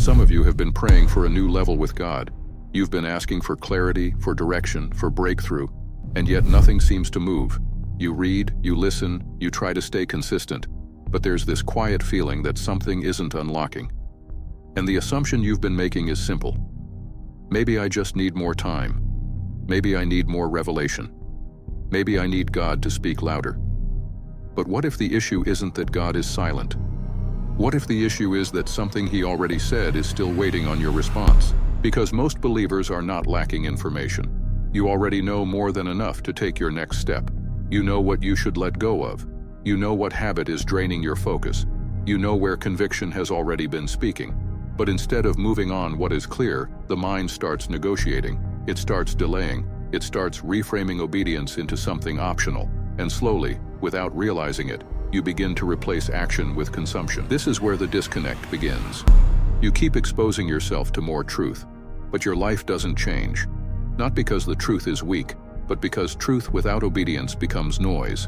Some of you have been praying for a new level with God. You've been asking for clarity, for direction, for breakthrough, and yet nothing seems to move. You read, you listen, you try to stay consistent, but there's this quiet feeling that something isn't unlocking. And the assumption you've been making is simple. Maybe I just need more time. Maybe I need more revelation. Maybe I need God to speak louder. But what if the issue isn't that God is silent? What if the issue is that something He already said is still waiting on your response? Because most believers are not lacking information. You already know more than enough to take your next step. You know what you should let go of. You know what habit is draining your focus. You know where conviction has already been speaking. But instead of moving on what is clear, the mind starts negotiating. It starts delaying. It starts reframing obedience into something optional. And slowly, without realizing it, you begin to replace action with consumption. This is where the disconnect begins. You keep exposing yourself to more truth, but your life doesn't change. Not because the truth is weak, but because truth without obedience becomes noise.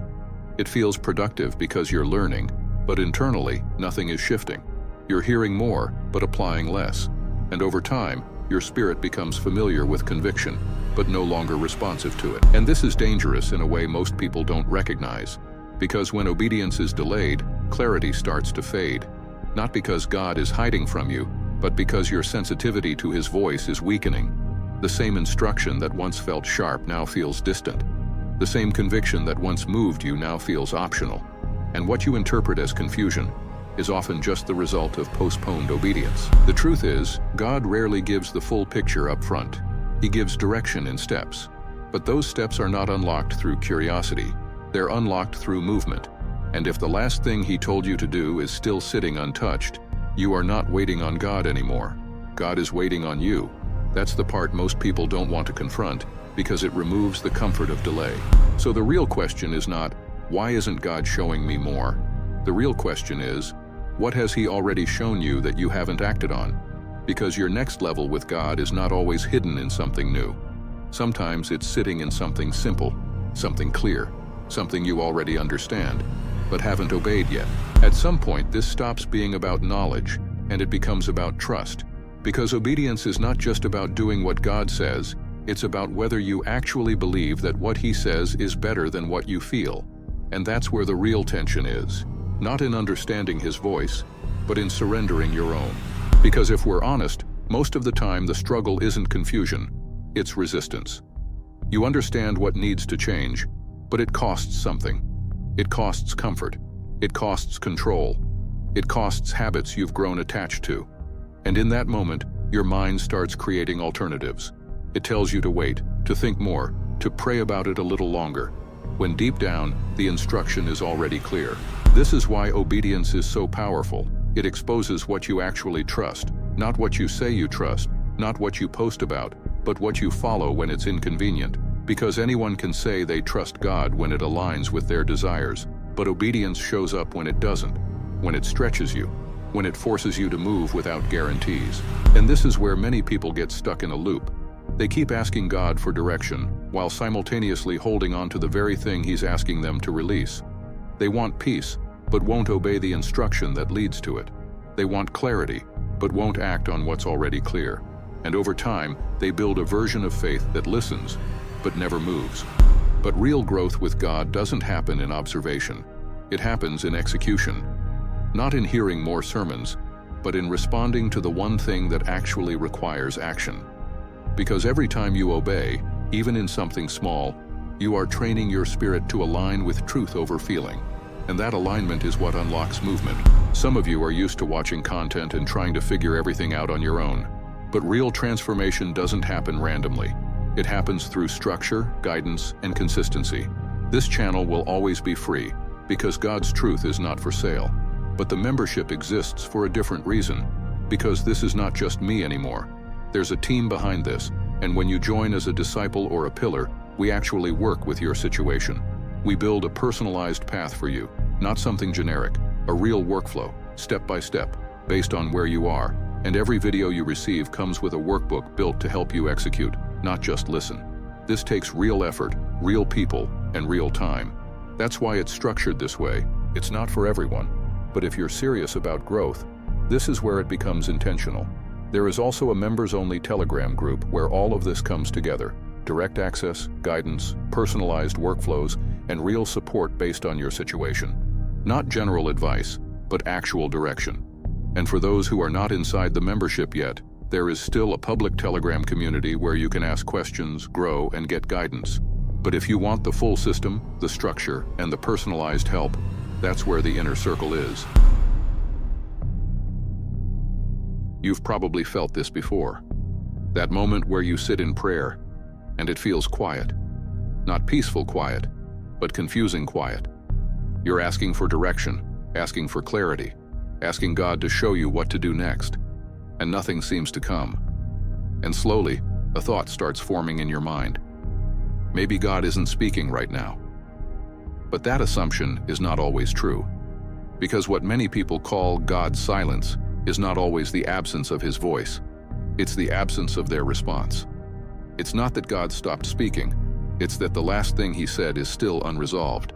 It feels productive because you're learning, but internally, nothing is shifting. You're hearing more, but applying less. And over time, your spirit becomes familiar with conviction, but no longer responsive to it. And this is dangerous in a way most people don't recognize. Because when obedience is delayed, clarity starts to fade. Not because God is hiding from you, but because your sensitivity to His voice is weakening. The same instruction that once felt sharp now feels distant. The same conviction that once moved you now feels optional. And what you interpret as confusion is often just the result of postponed obedience. The truth is, God rarely gives the full picture up front. He gives direction in steps. But those steps are not unlocked through curiosity. They're unlocked through movement. And if the last thing He told you to do is still sitting untouched, you are not waiting on God anymore. God is waiting on you. That's the part most people don't want to confront, because it removes the comfort of delay. So the real question is not, why isn't God showing me more? The real question is, what has He already shown you that you haven't acted on? Because your next level with God is not always hidden in something new. Sometimes it's sitting in something simple, something clear, something you already understand, but haven't obeyed yet. At some point, this stops being about knowledge, and it becomes about trust. Because obedience is not just about doing what God says, it's about whether you actually believe that what He says is better than what you feel. And that's where the real tension is. Not in understanding His voice, but in surrendering your own. Because if we're honest, most of the time the struggle isn't confusion, it's resistance. You understand what needs to change, but it costs something. It costs comfort. It costs control. It costs habits you've grown attached to. And in that moment, your mind starts creating alternatives. It tells you to wait, to think more, to pray about it a little longer, when deep down, the instruction is already clear. This is why obedience is so powerful. It exposes what you actually trust, not what you say you trust, not what you post about, but what you follow when it's inconvenient. Because anyone can say they trust God when it aligns with their desires, but obedience shows up when it doesn't, when it stretches you, when it forces you to move without guarantees. And this is where many people get stuck in a loop. They keep asking God for direction, while simultaneously holding on to the very thing He's asking them to release. They want peace, but won't obey the instruction that leads to it. They want clarity, but won't act on what's already clear. And over time, they build a version of faith that listens, but never moves. But real growth with God doesn't happen in observation. It happens in execution. Not in hearing more sermons, but in responding to the one thing that actually requires action. Because every time you obey, even in something small, you are training your spirit to align with truth over feeling. And that alignment is what unlocks movement. Some of you are used to watching content and trying to figure everything out on your own. But real transformation doesn't happen randomly. It happens through structure, guidance, and consistency. This channel will always be free, because God's truth is not for sale. But the membership exists for a different reason, because this is not just me anymore. There's a team behind this, and when you join as a disciple or a pillar, we actually work with your situation. We build a personalized path for you, not something generic, a real workflow, step by step, based on where you are. And every video you receive comes with a workbook built to help you execute, not just listen. This takes real effort, real people, and real time. That's why it's structured this way. It's not for everyone. But if you're serious about growth, this is where it becomes intentional. There is also a members-only Telegram group where all of this comes together: direct access, guidance, personalized workflows, and real support based on your situation. Not general advice, but actual direction. And for those who are not inside the membership yet, there is still a public Telegram community where you can ask questions, grow, and get guidance. But if you want the full system, the structure, and the personalized help, that's where the inner circle is. You've probably felt this before. That moment where you sit in prayer, and it feels quiet. Not peaceful quiet, but confusing quiet. You're asking for direction, asking for clarity, asking God to show you what to do next, and nothing seems to come. And slowly, a thought starts forming in your mind. Maybe God isn't speaking right now. But that assumption is not always true, because what many people call God's silence is not always the absence of his voice. It's the absence of their response. It's not that God stopped speaking, it's that the last thing he said is still unresolved.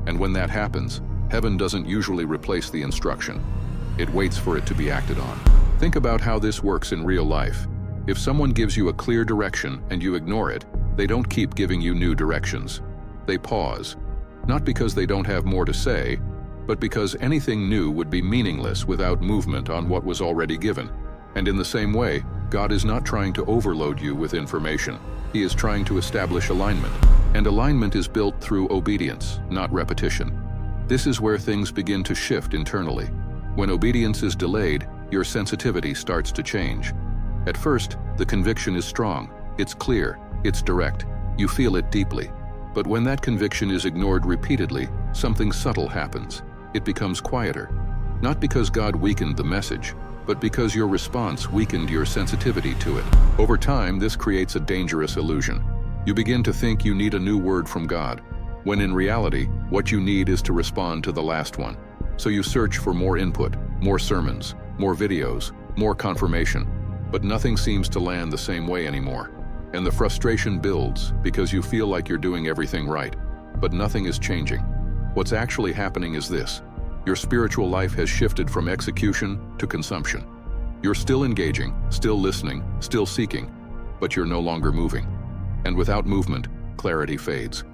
And when that happens, heaven doesn't usually replace the instruction. It waits for it to be acted on. Think about how this works in real life. If someone gives you a clear direction and you ignore it, they don't keep giving you new directions. They pause, not because they don't have more to say, but because anything new would be meaningless without movement on what was already given. And in the same way, God is not trying to overload you with information. He is trying to establish alignment. And alignment is built through obedience, not repetition. This is where things begin to shift internally. When obedience is delayed, your sensitivity starts to change. At first, the conviction is strong, it's clear, it's direct, you feel it deeply. But when that conviction is ignored repeatedly, something subtle happens. It becomes quieter. Not because God weakened the message, but because your response weakened your sensitivity to it. Over time, this creates a dangerous illusion. You begin to think you need a new word from God, when in reality, what you need is to respond to the last one. So you search for more input, more sermons, more videos, more confirmation, but nothing seems to land the same way anymore. And the frustration builds because you feel like you're doing everything right, but nothing is changing. What's actually happening is this: your spiritual life has shifted from execution to consumption. You're still engaging, still listening, still seeking, but you're no longer moving. And without movement, clarity fades.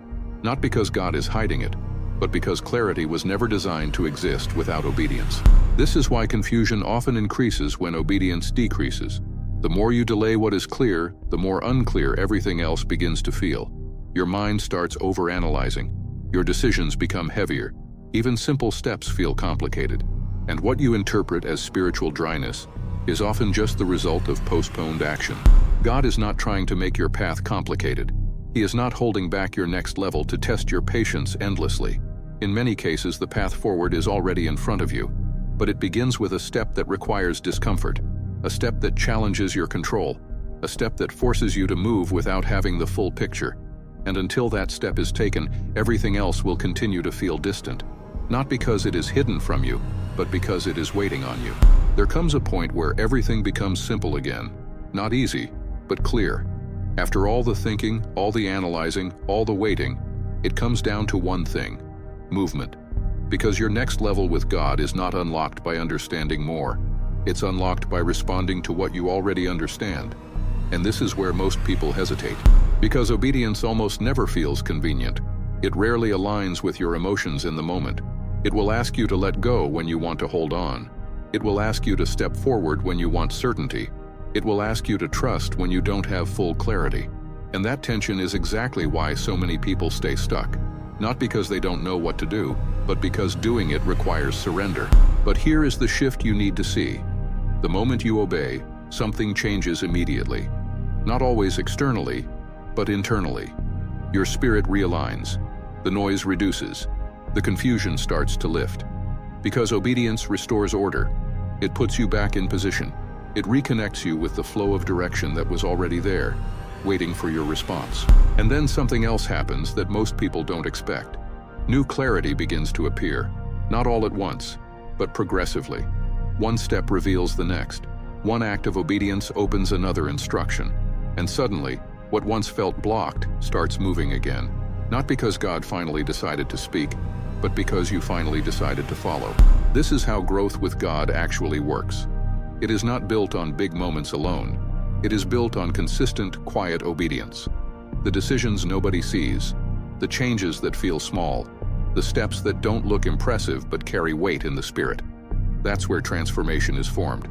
Not because God is hiding it, but because clarity was never designed to exist without obedience. This is why confusion often increases when obedience decreases. The more you delay what is clear, the more unclear everything else begins to feel. Your mind starts overanalyzing. Your decisions become heavier. Even simple steps feel complicated. And what you interpret as spiritual dryness is often just the result of postponed action. God is not trying to make your path complicated. He is not holding back your next level to test your patience endlessly. In many cases, the path forward is already in front of you, but it begins with a step that requires discomfort, a step that challenges your control, a step that forces you to move without having the full picture. And until that step is taken, everything else will continue to feel distant. Not because it is hidden from you, but because it is waiting on you. There comes a point where everything becomes simple again. Not easy, but clear. After all the thinking, all the analyzing, all the waiting, it comes down to one thing: movement. Because your next level with God is not unlocked by understanding more. It's unlocked by responding to what you already understand. And this is where most people hesitate. Because obedience almost never feels convenient. It rarely aligns with your emotions in the moment. It will ask you to let go when you want to hold on. It will ask you to step forward when you want certainty. It will ask you to trust when you don't have full clarity. And that tension is exactly why so many people stay stuck. Not because they don't know what to do, but because doing it requires surrender. But here is the shift you need to see. The moment you obey, something changes immediately. Not always externally, but internally. Your spirit realigns. The noise reduces. The confusion starts to lift. Because obedience restores order. It puts you back in position. It reconnects you with the flow of direction that was already there, waiting for your response. And then something else happens that most people don't expect. New clarity begins to appear, not all at once, but progressively. One step reveals the next. One act of obedience opens another instruction. And suddenly, what once felt blocked starts moving again. Not because God finally decided to speak, but because you finally decided to follow. This is how growth with God actually works. It is not built on big moments alone. It is built on consistent, quiet obedience. The decisions nobody sees, the changes that feel small, the steps that don't look impressive but carry weight in the spirit. That's where transformation is formed.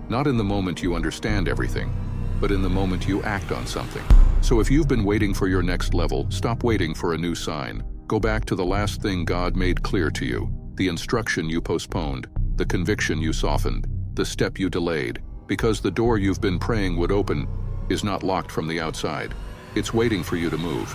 Not in the moment you understand everything, but in the moment you act on something. So if you've been waiting for your next level, stop waiting for a new sign. Go back to the last thing God made clear to you, the instruction you postponed, the conviction you softened, the step you delayed, because the door you've been praying would open is not locked from the outside. It's waiting for you to move.